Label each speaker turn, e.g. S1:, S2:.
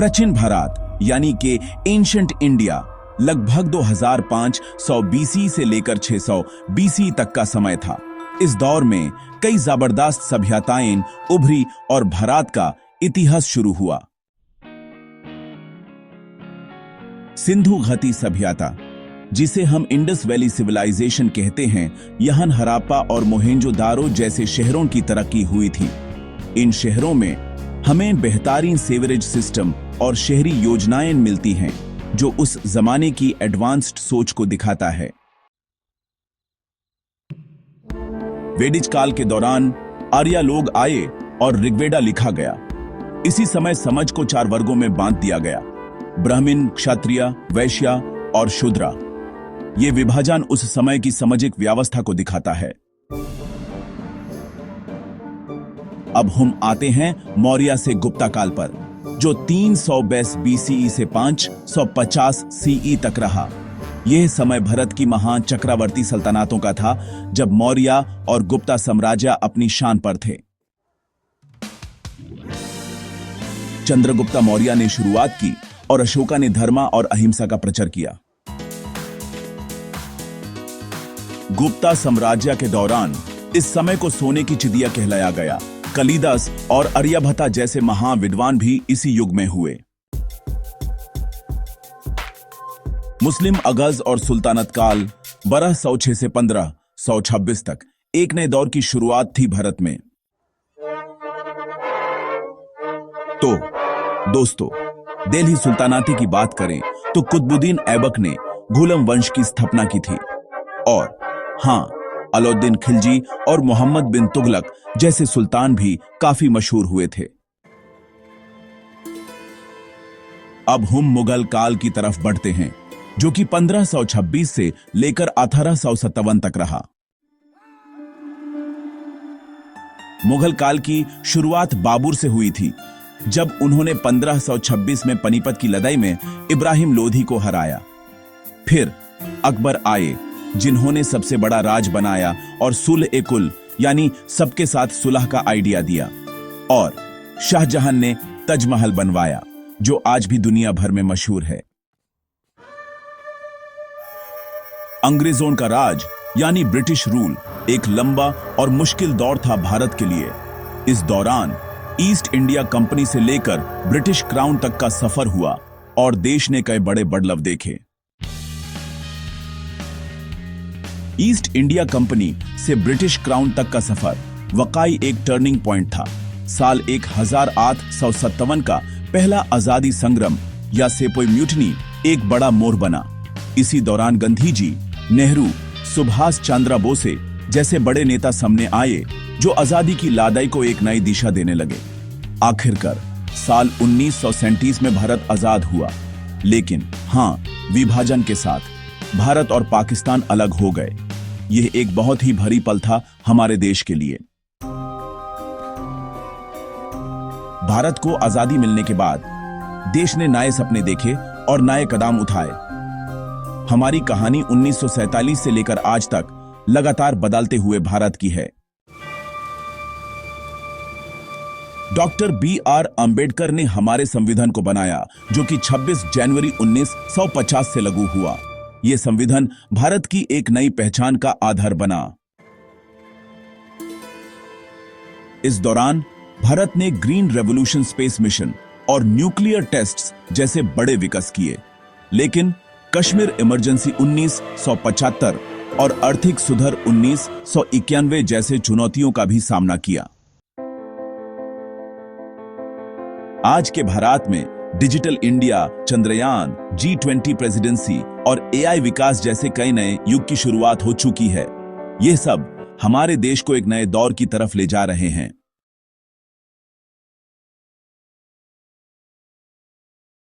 S1: प्राचीन भारत यानी कि एंशंट इंडिया लगभग 2500 बीसी से लेकर 600 बीसी तक का समय था। इस दौर में कई जबरदस्त सभ्यताएं उभरी और भारत का इतिहास शुरू हुआ। सिंधु घाटी सभ्यता, जिसे हम इंडस वैली सिविलाइजेशन कहते हैं, यहाँ हराप्पा और मोहेंजोदारो जैसे शहरों की तरक्की हुई थी। इन शहरों में हमें बेहतरीन सीवरेज सिस्टम और शहरी योजनाएं मिलती हैं, जो उस जमाने की एडवांस्ड सोच को दिखाता है। वेदिक काल के दौरान आर्य लोग आए और ऋग्वेदा लिखा गया। इसी समय समाज को 4 वर्गों में बांट दिया गया: ब्राह्मण, क्षत्रिय, वैश्य और शूद्र। ये विभाजन उस समय की सामाजिक व्यवस्था को दिखाता है। अब हम आते हैं मौर्य से गुप्ता काल पर, जो 320 बीसीई से 550 सीई तक रहा। यह समय भारत की महान चक्रवर्ती सल्तनतों का था, जब मौर्य और गुप्ता साम्राज्य अपनी शान पर थे। चंद्रगुप्ता मौर्य ने शुरुआत की और अशोका ने धर्म और अहिंसा का प्रचार किया। गुप्ता साम्राज्य के दौरान इस समय को सोने की चिड़िया कहलाया गया। कालिदास और आर्यभट्ट जैसे महान विद्वान भी इसी युग में हुए। मुस्लिम अगज और सुल्तानत काल 1206 से 1526 तक एक नए दौर की शुरुआत थी भारत में। तो दोस्तों, दिल्ली सुल्तानाती की बात करें तो कुतुबुद्दीन ऐबक ने घुरिद वंश की स्थापना की थी, और हाँ, अलाउद्दीन खिलजी और मोहम्मद बिन तुगलक जैसे सुल्तान भी काफी मशहूर हुए थे। अब हम मुगल काल की तरफ बढ़ते हैं, जो कि 1526 से लेकर 1857 तक रहा। मुगल काल की शुरुआत बाबर से हुई थी, जब उन्होंने 1526 में पानीपत की लड़ाई में इब्राहिम लोधी को हराया। फिर अकबर आए, जिन्होंने सबसे बड़ा राज बनाया और सुलह-ए-कुल यानी सबके साथ सुलह का आइडिया दिया, और शाहजहां ने ताजमहल बनवाया, जो आज भी दुनिया भर में मशहूर है। अंग्रेजों का राज यानी ब्रिटिश रूल एक लंबा और मुश्किल दौर था भारत के लिए। इस दौरान ईस्ट इंडिया कंपनी से लेकर ब्रिटिश क्राउन तक का सफर हुआ और देश ने कई बड़े बदलाव देखे। ईस्ट इंडिया कंपनी से ब्रिटिश क्राउन तक का सफर वाकई एक टर्निंग पॉइंट था। साल 1857 का पहला आजादी संग्राम या सेपोई म्यूटनी एक बड़ा मोड़ बना। इसी दौरान गांधी जी, नेहरू, सुभाष चंद्र बोसे जैसे बड़े नेता सामने आए, जो आजादी की लड़ाई को एक नई दिशा देने लगे। आखिरकार साल 1937 में भारत आजाद हुआ, लेकिन हाँ, विभाजन के साथ भारत और पाकिस्तान अलग हो गए। यह एक बहुत ही भारी पल था हमारे देश के लिए। भारत को आजादी मिलने के बाद देश ने नए सपने देखे और नए कदम उठाए। हमारी कहानी 1947 से लेकर आज तक लगातार बदलते हुए भारत की है। Doctor B R. अंबेडकर ने हमारे संविधान को बनाया, जो कि 26 जनवरी 1950 से लागू हुआ। यह संविधान भारत की एक नई पहचान का आधार बना। इस दौरान भारत ने ग्रीन रेवोल्यूशन स्पेस मिशन और न्यूक्लियर टेस्ट्स जैसे बड़े विकास किए, लेकिन कश्मीर इमरजेंसी 1975 और आर्थिक सुधार 1991 जैसे चुनौतियों का भी सामना किया। आज के भारत में digital India, Chandrayaan, G20 presidency और AI विकास जैसे कई नए युग की शुरुआत हो चुकी है। यह सब हमारे देश को एक नए दौर की तरफ ले जा रहे हैं।